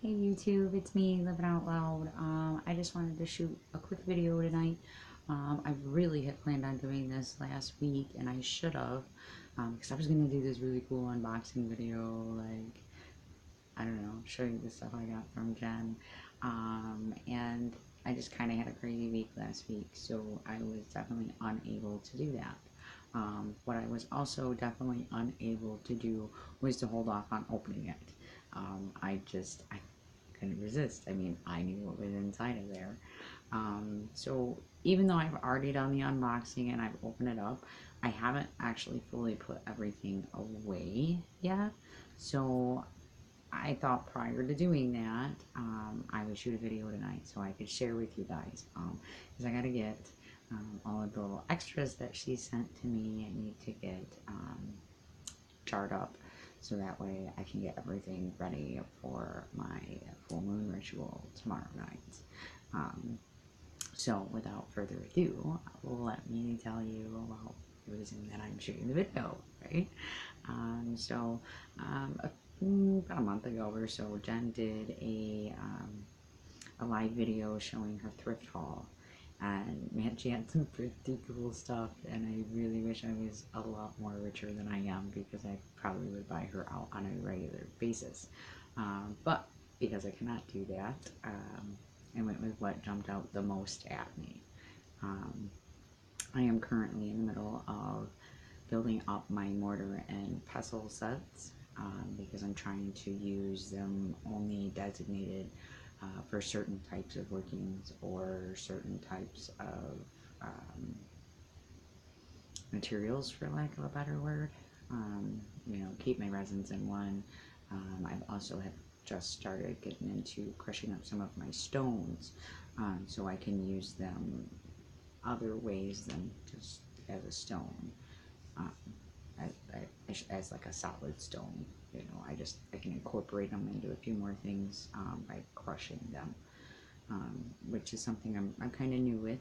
Hey YouTube, it's me living out loud. I just wanted to shoot a quick video tonight. I really had planned on doing this last week, and I should have, because I was gonna do this really cool unboxing video, like I don't know, show you the stuff I got from Jenn. And I just kind of had a crazy week last week, so I was definitely unable to do that. What I was also definitely unable to do was to hold off on opening it. I couldn't resist. I mean, I knew what was inside of there. So even though I've already done the unboxing and I've opened it up, I haven't actually fully put everything away yet. So I thought prior to doing that, I would shoot a video tonight so I could share with you guys. Because I got to get all of the little extras that she sent to me. I need to get jarred up so that way I can get everything ready for my full moon ritual tomorrow night. So without further ado, let me tell you about the reason that I'm shooting the video, right? About a month ago or so, Jenn did a live video showing her thrift haul. And man, she had some pretty cool stuff, and I really wish I was a lot more richer than I am, because I probably would buy her out on a regular basis. But because I cannot do that, I went with what jumped out the most at me. Um, I am currently in the middle of building up my mortar and pestle sets, because I'm trying to use them only designated for certain types of workings or certain types of materials, for lack of a better word. Keep my resins in one. I've also have just started getting into crushing up some of my stones, so I can use them other ways than just as a stone, um, as like a solid stone. I can incorporate them into a few more things by crushing them, which is something I'm kind of new with.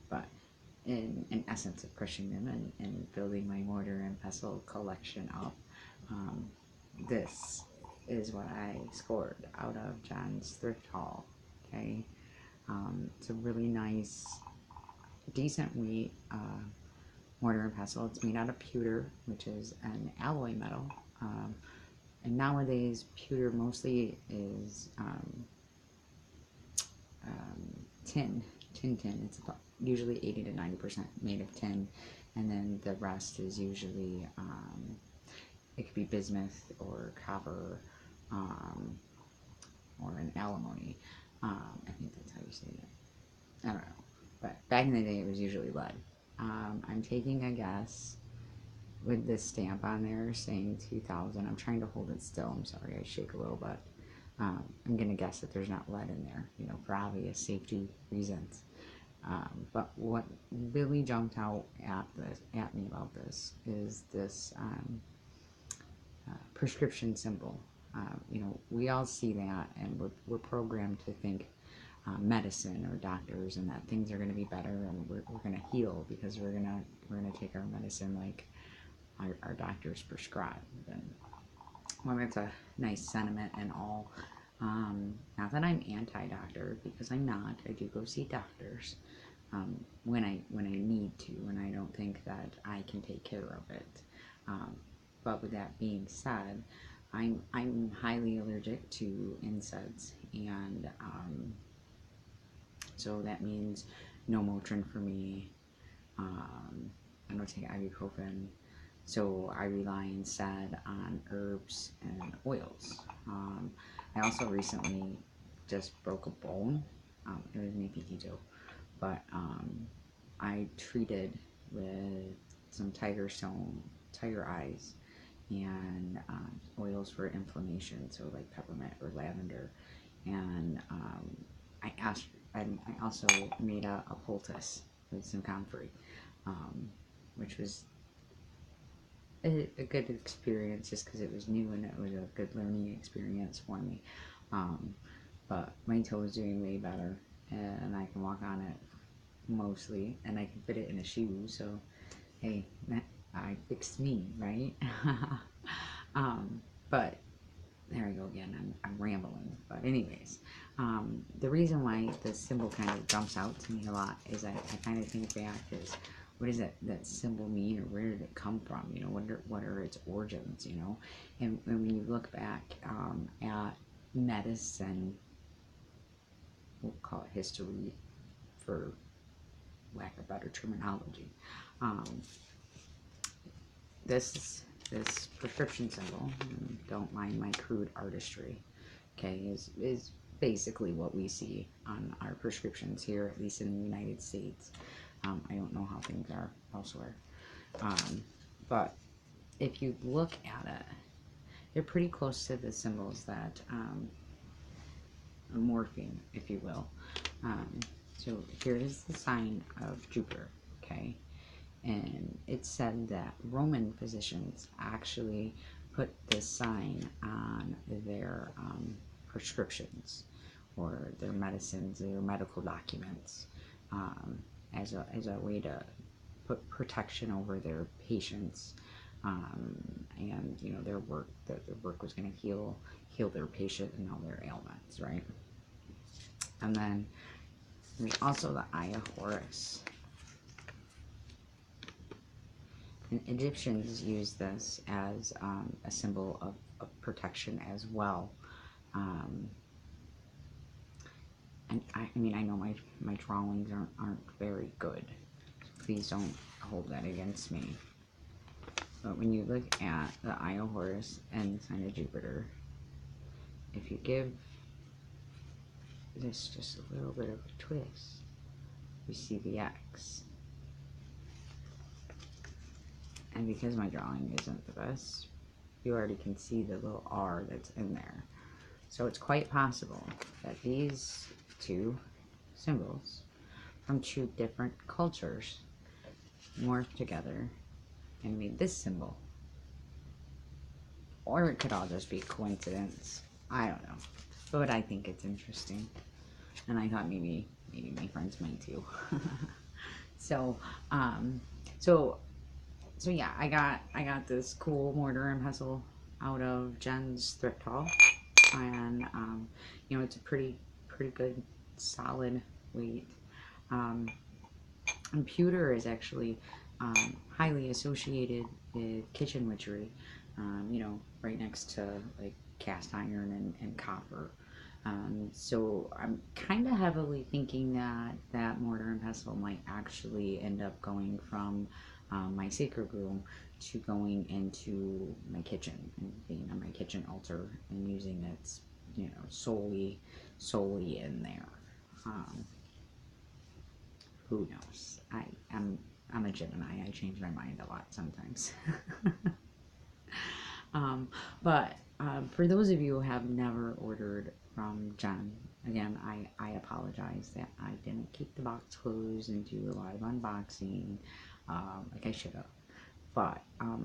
But in essence of crushing them and building my mortar and pestle collection up, um, this is what I scored out of Jenn's Thrift Haul. Okay, it's a really nice, decent weight mortar and pestle. It's made out of pewter, which is an alloy metal. And nowadays, pewter mostly is tin. It's about usually 80 to 90% made of tin, and then the rest is usually it could be bismuth or copper, or an alimony. I think that's how you say it. I don't know, but back in the day, it was usually lead. I'm taking a guess with this stamp on there saying 2000. I'm trying to hold it still. I'm sorry, I shake a little bit. I'm gonna guess that there's not lead in there, for obvious safety reasons. But what really jumped out at me about this is this prescription symbol. We all see that, and we're programmed to think medicine or doctors, and that things are going to be better, and we're going to heal because we're gonna take our medicine like our doctors prescribe. And well, that's a nice sentiment and all. Not that I'm anti-doctor, because I'm not. I do go see doctors when I need to, when I don't think that I can take care of it. But with that being said, I'm highly allergic to NSAIDs, and so that means no Motrin for me. I don't take ibuprofen, so I rely instead on herbs and oils. I also recently just broke a bone. It was me pinky toe, but I treated with some tiger eyes, and oils for inflammation, so like peppermint or lavender. And I asked, and I also made a poultice with some comfrey, which was a good experience just because it was new and it was a good learning experience for me. But my toe is doing way better, and I can walk on it mostly, and I can fit it in a shoe. So hey, I fixed me, right? But there I go again. I'm rambling. But anyways, the reason why this symbol kind of jumps out to me a lot is I kind of think back is, what does that symbol mean, or where did it come from? You know, what are its origins? You know, and when you look back at medicine, we'll call it history for lack of better terminology. Um, this prescription symbol, don't mind my crude artistry, okay, is basically what we see on our prescriptions here, at least in the United States. I don't know how things are elsewhere. But if you look at it, they're pretty close to the symbols that morphine, if you will. So here is the sign of Jupiter, okay? And it said that Roman physicians actually put this sign on their prescriptions or their medicines, their medical documents, as a way to put protection over their patients, and you know their work, that their work was going to heal their patient and all their ailments, right? And then there's also the Eye of Horus. And Egyptians used this as a symbol of protection as well. And I mean, I know my drawings aren't very good. So please don't hold that against me. But when you look at the Eye of Horus and the sign of Jupiter, if you give this just a little bit of a twist, you see the X. And because my drawing isn't the best, you already can see the little R that's in there. So it's quite possible that these two symbols from two different cultures morphed together and made this symbol. Or it could all just be coincidence. I don't know. But I think it's interesting. And I thought maybe my friends might too. So, so yeah, I got this cool mortar and pestle out of Jenn's Thrift Haul, and you know, it's a pretty good solid weight. And pewter is actually highly associated with kitchen witchery. You know, right next to like cast iron and copper. So I'm kind of heavily thinking that mortar and pestle might actually end up going from my sacred room to going into my kitchen and being on my kitchen altar and using it, you know, solely in there. Who knows? I'm a Gemini. I change my mind a lot sometimes. But for those of you who have never ordered from Jenn, again, I apologize that I didn't keep the box closed and do a lot of unboxing like I should have. But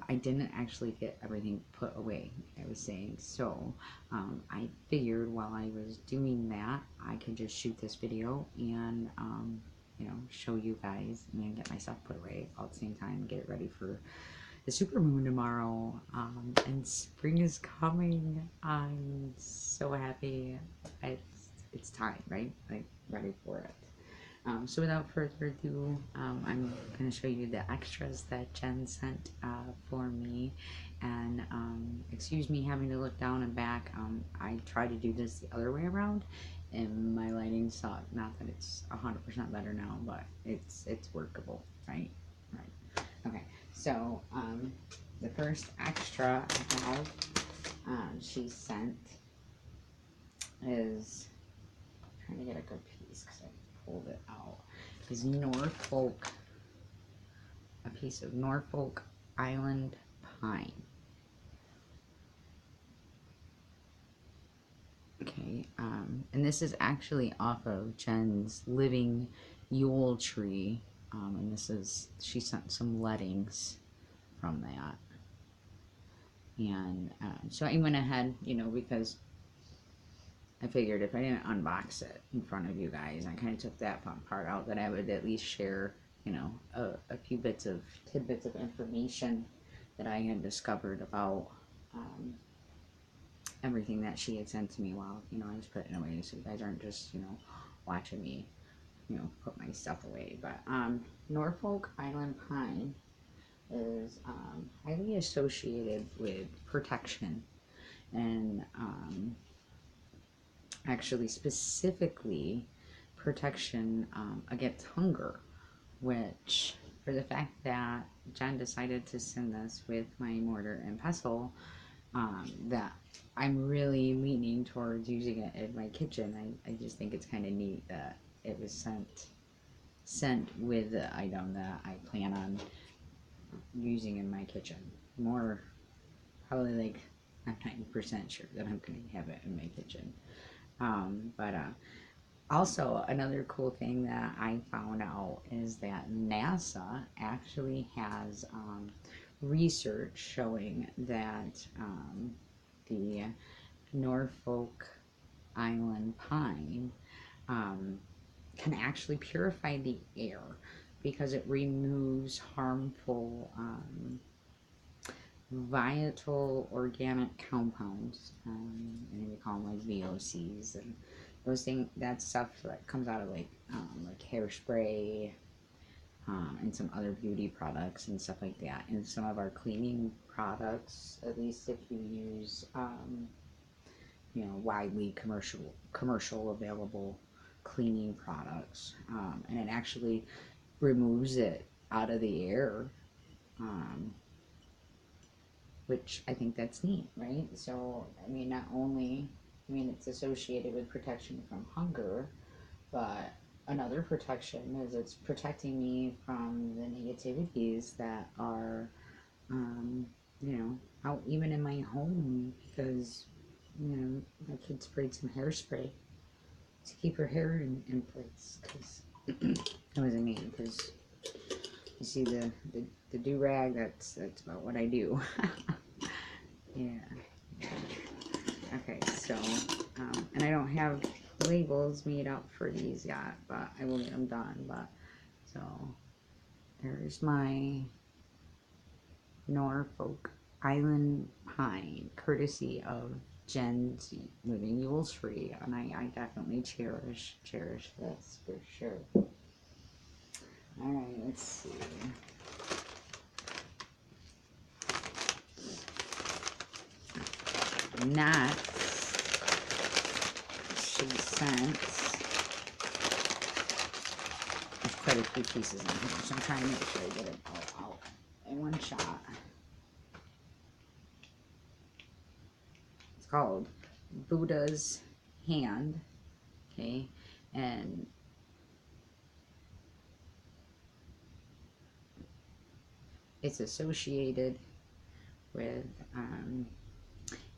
I didn't actually get everything put away, I was saying. So I figured while I was doing that, I could just shoot this video and you know, show you guys and then get my stuff put away all at the same time, get it ready for the supermoon tomorrow, and spring is coming. I'm so happy. It's time, right? Like, ready for it. So without further ado, I'm going to show you the extras that Jenn sent for me. And excuse me having to look down and back. I tried to do this the other way around, and my lighting sucked. Not that it's 100% better now, but it's workable, right? Right. Okay. So the first extra I have she sent is, I'm trying to get a good piece because I pulled it out, is Norfolk, a piece of Norfolk Island pine. Okay, and this is actually off of Jenn's Living Yule Tree, and this is, she sent some lettings from that. And so I went ahead, you know, because I figured if I didn't unbox it in front of you guys, I kind of took that fun part out, that I would at least share, you know, a few tidbits of information that I had discovered about everything that she had sent to me while, you know, I was putting it away, so you guys aren't just, you know, watching me, you know, put my stuff away. But Norfolk Island pine is highly associated with protection and actually specifically protection against hunger, which for the fact that Jen decided to send this with my mortar and pestle, that I'm really leaning towards using it in my kitchen. I just think it's kind of neat that it was sent with the item that I plan on using in my kitchen. More, probably like I'm 90% sure that I'm going to have it in my kitchen. But also, another cool thing that I found out is that NASA actually has research showing that the Norfolk Island pine can actually purify the air because it removes harmful volatile organic compounds, and we call them like VOCs, and those things, that stuff that comes out of like hairspray, and some other beauty products and stuff like that, and some of our cleaning products, at least if you use you know, widely commercial available cleaning products, and it actually removes it out of the air, which I think that's neat, right? So, I mean, not only, I mean, it's associated with protection from hunger, but another protection is it's protecting me from the negativities that are, you know, out even in my home because, you know, my kid sprayed some hairspray to keep her hair in place because it wasn't me, because you see the do-rag, that's about what I do. Yeah. Okay, so, and I don't have labels made up for these yet, but I will get them done. But, so, there's my Norfolk Island pine, courtesy of Jenn Living Yules Free, and I definitely cherish this for sure. Alright, let's see. Next, she sent, there's quite a few pieces in here, so I'm trying to make sure I get it all out in one shot. It's called Buddha's Hand, okay, and it's associated with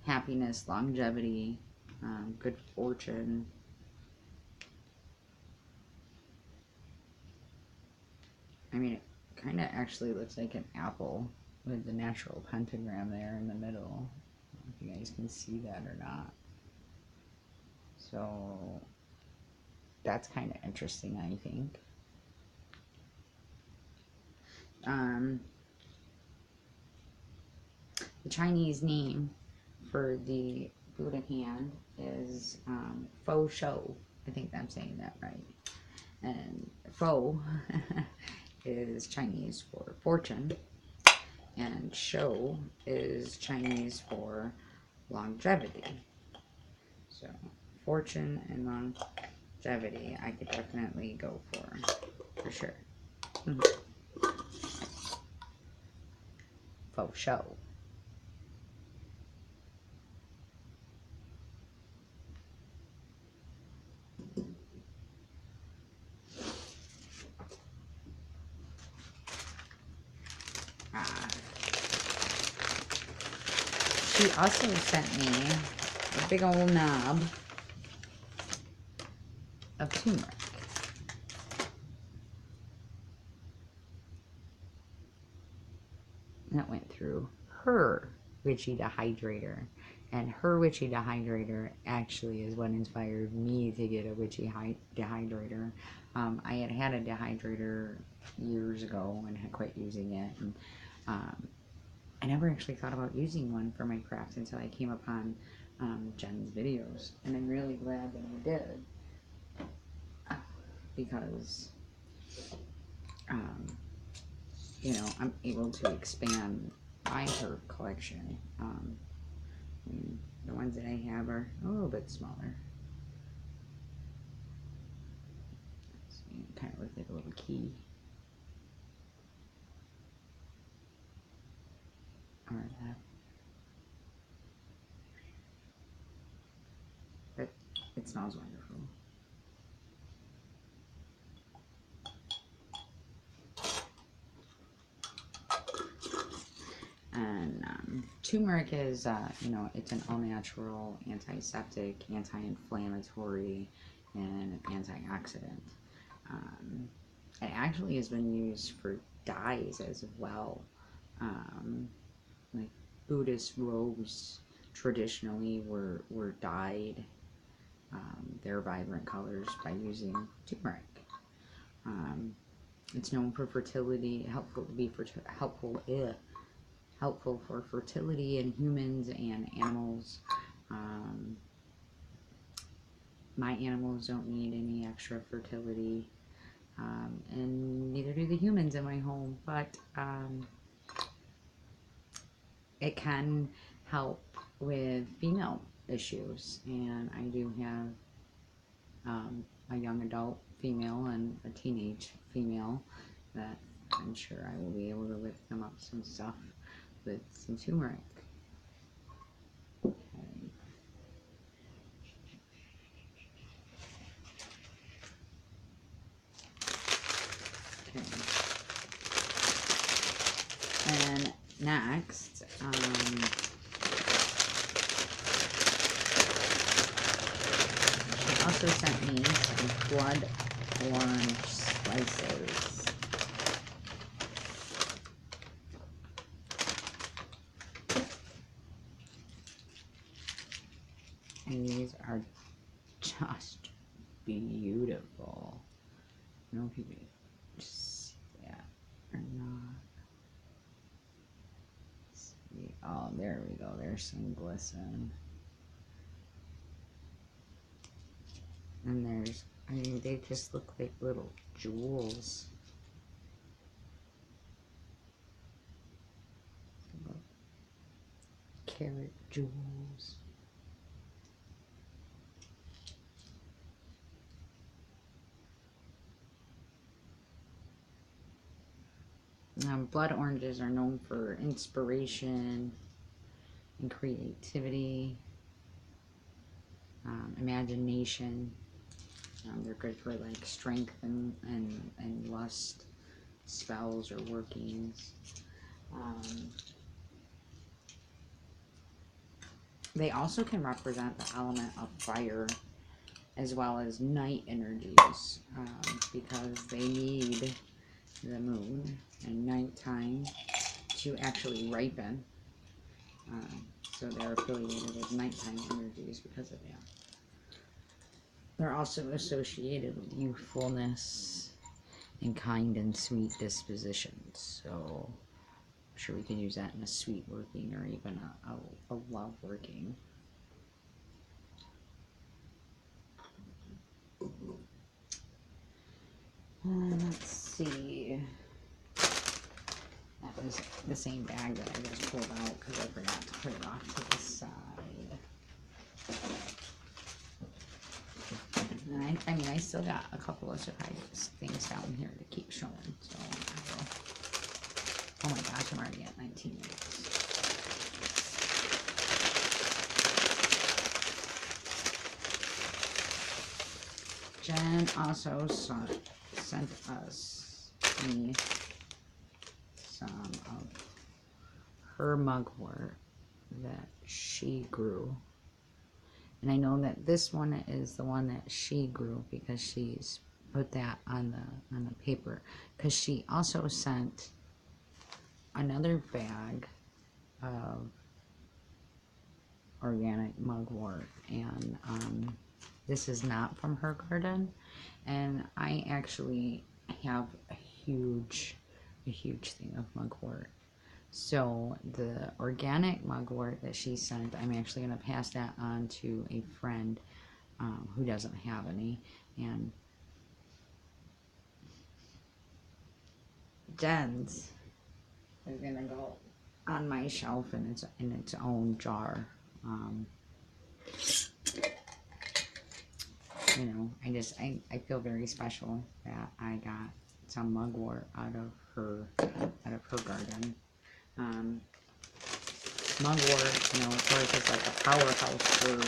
happiness, longevity, good fortune. I mean, it kind of actually looks like an apple with the natural pentagram there in the middle. I don't know if you guys can see that or not. So that's kind of interesting, I think. The Chinese name for the Buddha hand is faux show. I think I'm saying that right. And faux is Chinese for fortune, and show is Chinese for longevity. So fortune and longevity I could definitely go for sure. Faux show. She also sent me a big old knob of turmeric. That went through her witchy dehydrator. And her witchy dehydrator actually is what inspired me to get a witchy dehydrator. I had a dehydrator years ago and had quit using it. And I never actually thought about using one for my crafts until I came upon Jenn's videos, and I'm really glad that I did, because you know, I'm able to expand my herb collection. The ones that I have are a little bit smaller. So it kind of looks like a little key. Or that. But it smells wonderful. And turmeric is, you know, it's an all-natural antiseptic, anti-inflammatory, and antioxidant. It actually has been used for dyes as well. Like Buddhist robes traditionally were dyed their vibrant colors by using turmeric. It's known for fertility, helpful for fertility in humans and animals. My animals don't need any extra fertility, and neither do the humans in my home, but it can help with female issues, and I do have a young adult female and a teenage female that I'm sure I will be able to whip them up some stuff with some turmeric. Okay. Okay. And next, she also sent me some blood orange slices. And these are just beautiful. I don't know if you can see that or not. See. Oh, there we go. There's some glisten. And there's, I mean, they just look like little jewels. Carat jewels. Blood oranges are known for inspiration and creativity, imagination. They're good for like strength and lust spells or workings. They also can represent the element of fire as well as night energies, because they need the moon and nighttime to actually ripen. So they're affiliated with nighttime energies because of that. They're also associated with youthfulness and kind and sweet dispositions. So I'm sure we can use that in a sweet working or even a love working. Let's see. That was the same bag that I just pulled out because I forgot to put it off to the side. And I mean, I still got a couple of surprise things down here to keep showing. So I will. Oh my gosh, I'm already at 19 minutes. Jenn also sent me some of her mugwort that she grew. And I know that this one is the one that she grew because she's put that on the paper. Because she also sent another bag of organic mugwort, and this is not from her garden. And I actually have a huge thing of mugwort. So the organic mugwort that she sent, I'm actually going to pass that on to a friend who doesn't have any. And Jen's is going to go on my shelf in its own jar. You know, I feel very special that I got some mugwort out of her garden. Mugwort, you know, of course, is like a powerhouse herb.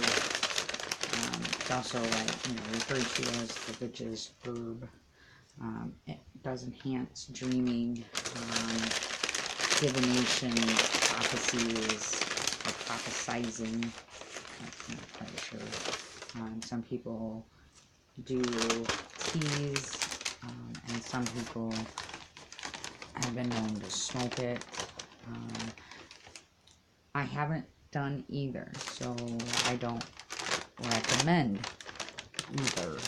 It's also like, you know, referred to as the witch's herb. It does enhance dreaming, divination, prophecies, or prophesizing. I'm not quite sure. Some people do teas, and some people have been known to smoke it. I haven't done either, so I don't recommend either.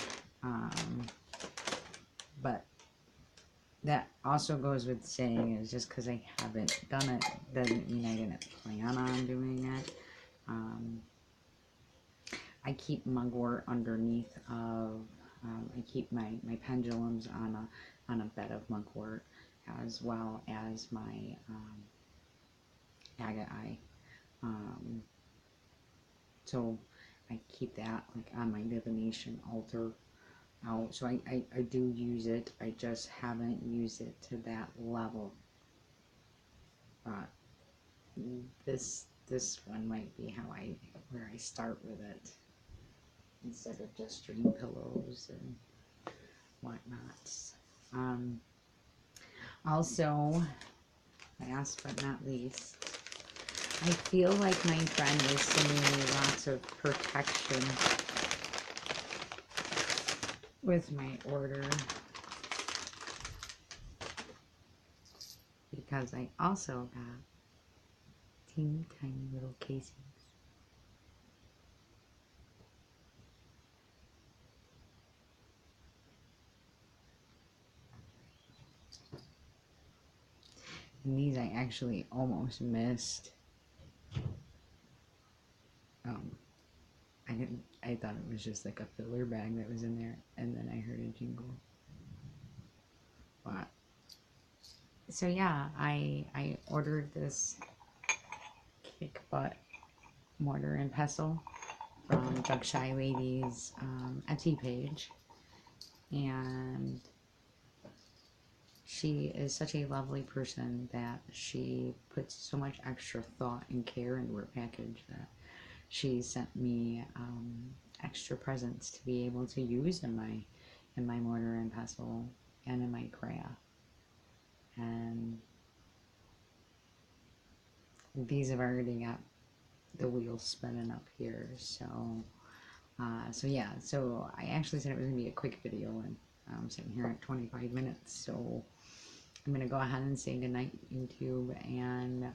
But that also goes with saying is just because I haven't done it doesn't mean I didn't plan on doing it. I keep mugwort underneath of, I keep my pendulums on a bed of mugwort, as well as my agate eye. So I keep that like on my divination altar out. So I do use it. I just haven't used it to that level. But this one might be where I start with it, instead of just dream pillows and whatnot. Also, last but not least, I feel like my friend is sending me lots of protection with my order, because I also got teeny tiny little casings. And these I actually almost missed. I thought it was just like a filler bag that was in there, and then I heard a jingle. But so yeah, I ordered this kick butt mortar and pestle from Jug Shy Lady's Etsy page, and she is such a lovely person that she puts so much extra thought and care into her package that she sent me extra presents to be able to use in my mortar and pestle and in my craft. And these have already got the wheels spinning up here. So yeah, so I actually said it was gonna be a quick video, and I'm sitting here at 25 minutes. So I'm gonna go ahead and say goodnight, YouTube, and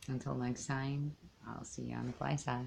until next time, I'll see you on the fly side.